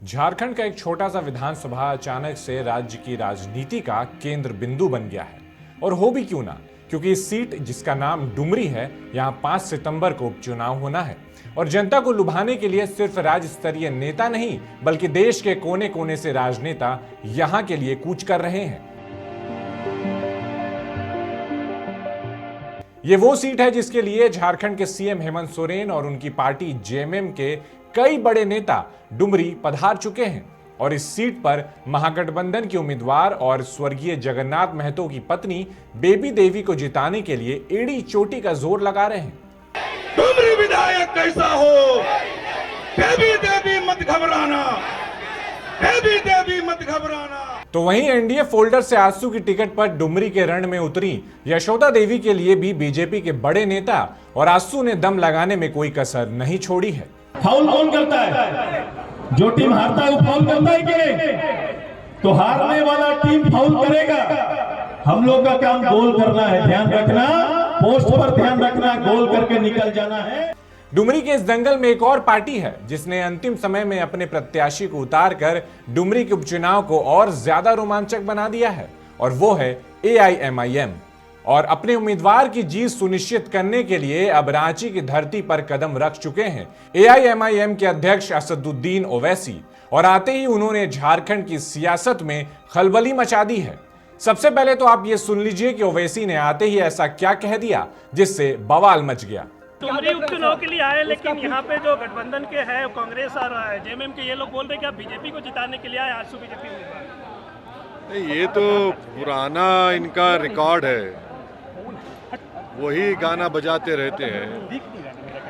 झारखंड का एक छोटा सा विधानसभा अचानक से राज्य की राजनीति का केंद्र बिंदु बन गया है। और हो भी क्यों ना, क्योंकि इस सीट जिसका नाम डुमरी है, यहां 5 सितंबर को उपचुनाव होना है। और जनता को लुभाने के लिए सिर्फ राज्य स्तरीय नेता नहीं, बल्कि देश के कोने कोने से राजनेता यहां के लिए कूच कर रहे हैं। ये वो सीट है जिसके लिए झारखंड के सीएम हेमंत सोरेन और उनकी पार्टी जेएमएम के कई बड़े नेता डुमरी पधार चुके हैं। और इस सीट पर महागठबंधन के उम्मीदवार और स्वर्गीय जगन्नाथ महतो की पत्नी बेबी देवी को जिताने के लिए एड़ी चोटी का जोर लगा रहे हैं। डुमरी विधायक कैसा हो, बेबी देवी मत घबराना, बेबी देवी मत घबराना। तो वहीं एनडीए फोल्डर से आजसू की टिकट पर डुमरी के रण में उतरी यशोदा देवी के लिए भी बीजेपी के बड़े नेता और आजसू ने दम लगाने में कोई कसर नहीं छोड़ी है। फाउल कौन करता है? जो टीम हारता है वो फाउल करता है कि नहीं? तो हारने वाला टीम फाउल करेगा। हम लोग का काम गोल करना है, ध्यान रखना, पोस्ट पर ध्यान रखना, गोल करके निकल जाना है। डुमरी के इस दंगल में एक और पार्टी है जिसने अंतिम समय में अपने प्रत्याशी को उतार कर डुमरी के उपचुनाव को और ज्यादा रोमांचक बना दिया है, और वो है AIMIM। और अपने उम्मीदवार की जीत सुनिश्चित करने के लिए अब रांची की धरती पर कदम रख चुके हैं AIMIM के अध्यक्ष असदुद्दीन ओवैसी। और आते ही उन्होंने झारखंड की सियासत में खलबली मचा दी है। सबसे पहले तो आप ये सुन लीजिए कि ओवैसी ने आते ही ऐसा क्या कह दिया जिससे बवाल मच गया। डुमरी उपचुनाव के लिए आए, लेकिन यहाँ पे जो गठबंधन के है कांग्रेस और जेएमएम के, ये लोग बोल रहे कि आप बीजेपी को जिताने के लिए आए, आजसू बीजेपी उम्मीदवार। ये तो पुराना इनका रिकॉर्ड है, वही गाना बजाते रहते हैं।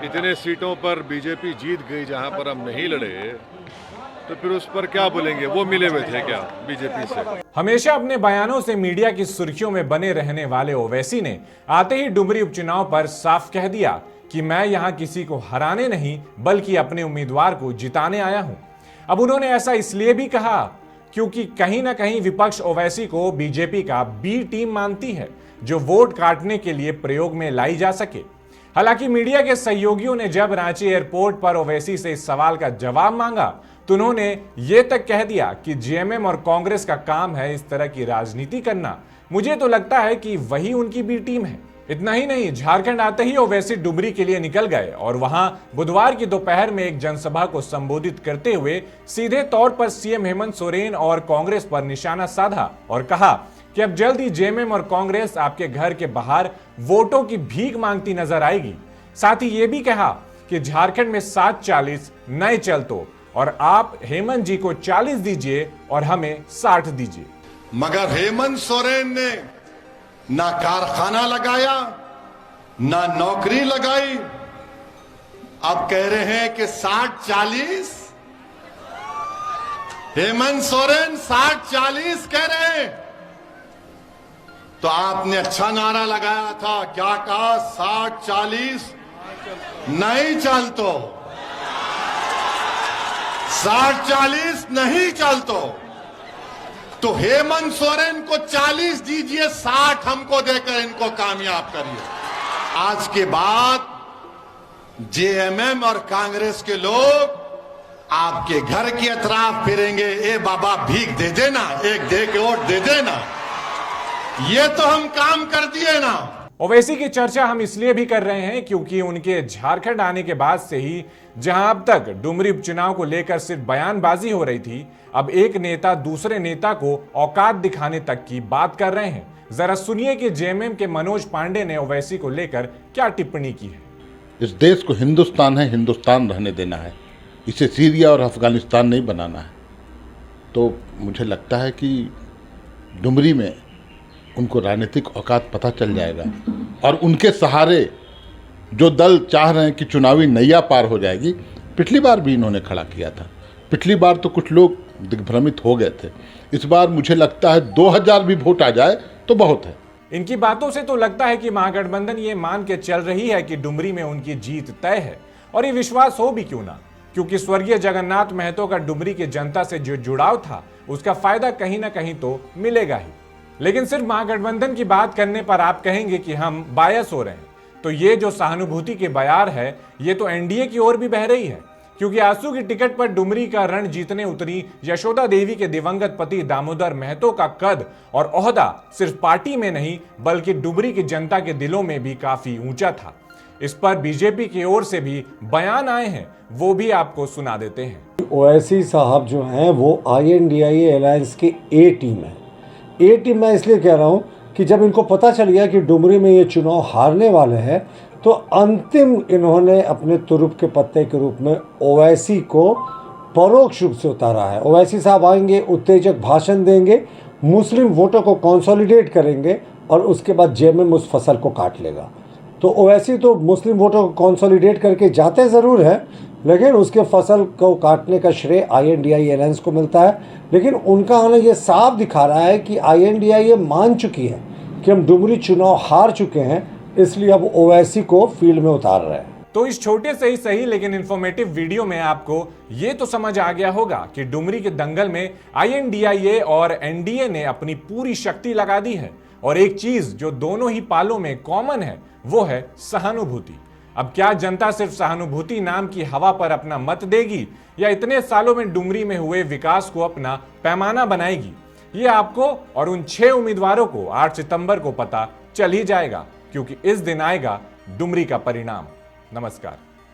इतने सीटों पर बीजेपी जीत गई जहां पर हम नहीं लड़े, तो फिर उस पर क्या बोलेंगे? वो मिले हुए थे क्या बीजेपी से? हमेशा अपने बयानों से मीडिया की सुर्खियों में बने रहने वाले ओवैसी ने आते ही डुमरी उपचुनाव पर साफ कह दिया कि मैं यहां किसी को हराने नहीं, बल्कि अपने उम्मीदवार को जिताने आया हूं। अब उन्होंने ऐसा इसलिए भी कहा क्योंकि कहीं ना कहीं विपक्ष ओवैसी को बीजेपी का बी टीम मानती है, जो वोट काटने के लिए प्रयोग में लाई जा सके। हालांकि मीडिया के सहयोगियों ने जब रांची एयरपोर्ट पर ओवैसी से इस सवाल का जवाब मांगा तो उन्होंने ये तक कह दिया कि जेएमएम और कांग्रेस का काम है इस तरह की राजनीति करना। मुझे तो लगता है कि वही उनकी बी टीम है। इतना ही नहीं, झारखंड आते ही ओवैसी डुमरी के लिए निकल गए और वहां बुधवार की दोपहर में एक जनसभा को संबोधित करते हुए सीधे तौर पर सीएम हेमंत सोरेन और कांग्रेस पर निशाना साधा और कहा कि अब जल्द ही जेएमएम और कांग्रेस आपके घर के बाहर वोटों की भीख मांगती नजर आएगी। साथ ही ये भी कहा कि झारखंड में 7-40 नए चलतो, और आप हेमंत जी को 40 दीजिए और हमें 60 दीजिए। मगर हेमंत सोरेन ने ना कारखाना लगाया, ना नौकरी लगाई। अब कह रहे हैं कि 60-40। हेमंत सोरेन 60-40 कह रहे हैं। तो आपने अच्छा नारा लगाया था, क्या कहा? 60-40 नहीं चल तो, 60-40 नहीं चल तो हेमंत सोरेन को 40 दीजिए, 60 हमको देकर इनको कामयाब करिए। आज के बाद जेएमएम और कांग्रेस के लोग आपके घर की अतराफ फिरेंगे, ए बाबा भीख दे देना, एक दे के वोट दे देना। ये तो हम काम कर दिए ना। ओवैसी की चर्चा हम इसलिए भी कर रहे हैं क्योंकि उनके झारखंड आने के बाद से ही जहां अब तक डुमरी उपचुनाव को लेकर सिर्फ बयानबाजी हो रही थी, अब एक नेता दूसरे नेता को औकात दिखाने तक की बात कर रहे हैं। जरा सुनिए कि जेएमएम के मनोज पांडे ने ओवैसी को लेकर क्या टिप्पणी की है। इस देश को हिंदुस्तान है, हिंदुस्तान रहने देना है, इसे सीरिया और अफगानिस्तान नहीं बनाना है। तो मुझे लगता है कि डुमरी में उनको राजनीतिक औकात पता चल जाएगा और उनके सहारे जो दल चाह रहे हैं कि चुनावी नैया पार हो जाएगी। पिछली बार भी इन्होंने खड़ा किया था, पिछली बार तो कुछ लोग दिग्भ्रमित हो गए थे। इस बार मुझे लगता है 2000 भी वोट आ जाए तो बहुत है। इनकी बातों से तो लगता है कि महागठबंधन ये मान के चल रही है कि डुमरी में उनकी जीत तय है। और ये विश्वास हो भी क्यों ना, क्योंकि स्वर्गीय जगन्नाथ महतो का डुमरी की जनता से जो जुड़ाव था उसका फायदा कहीं ना कहीं तो मिलेगा ही। लेकिन सिर्फ महागठबंधन की बात करने पर आप कहेंगे कि हम बायस हो रहे हैं, तो ये जो सहानुभूति के बयार है ये तो एनडीए की ओर भी बह रही है, क्योंकि आंसू की टिकट पर डुमरी का रण जीतने उतरी यशोदा देवी के दिवंगत पति दामोदर महतो का कद और ओहदा सिर्फ पार्टी में नहीं बल्कि डुमरी की जनता के दिलों में भी काफी ऊंचा था। इस पर बीजेपी की ओर से भी बयान आए हैं, वो भी आपको सुना देते हैं। ओवैसी साहब जो हैं वो INDIA अलायंस की ए टीम है। ए टीम मैं इसलिए कह रहा हूँ कि जब इनको पता चल गया कि डुमरी में ये चुनाव हारने वाले हैं तो अंतिम इन्होंने अपने तुरुप के पत्ते के रूप में ओवैसी को परोक्ष रूप से उतारा है। ओवैसी साहब आएंगे, उत्तेजक भाषण देंगे, मुस्लिम वोटों को कंसोलिडेट करेंगे और उसके बाद जेएमएम उस फसल को काट लेगा। तो ओवैसी तो मुस्लिम वोटों को कंसोलिडेट करके जाते ज़रूर हैं, लेकिन उसके फसल को काटने का श्रेय INDIA अलायंस को मिलता है। लेकिन उनका आना ये साफ दिखा रहा है कि INDIA मान चुकी है कि हम डुमरी चुनाव हार चुके हैं, इसलिए अब ओवैसी को फील्ड में उतार रहे हैं। तो इस छोटे से ही सही लेकिन इंफॉर्मेटिव वीडियो में आपको ये तो समझ आ गया होगा कि डुमरी के दंगल में INDIA और NDA ने अपनी पूरी शक्ति लगा दी है। और एक चीज जो दोनों ही पालों में कॉमन है वो है सहानुभूति। अब क्या जनता सिर्फ सहानुभूति नाम की हवा पर अपना मत देगी या इतने सालों में डुमरी में हुए विकास को अपना पैमाना बनाएगी? ये आपको और उन 6 उम्मीदवारों को 8 सितंबर को पता चल ही जाएगा, क्योंकि इस दिन आएगा डुमरी का परिणाम। नमस्कार।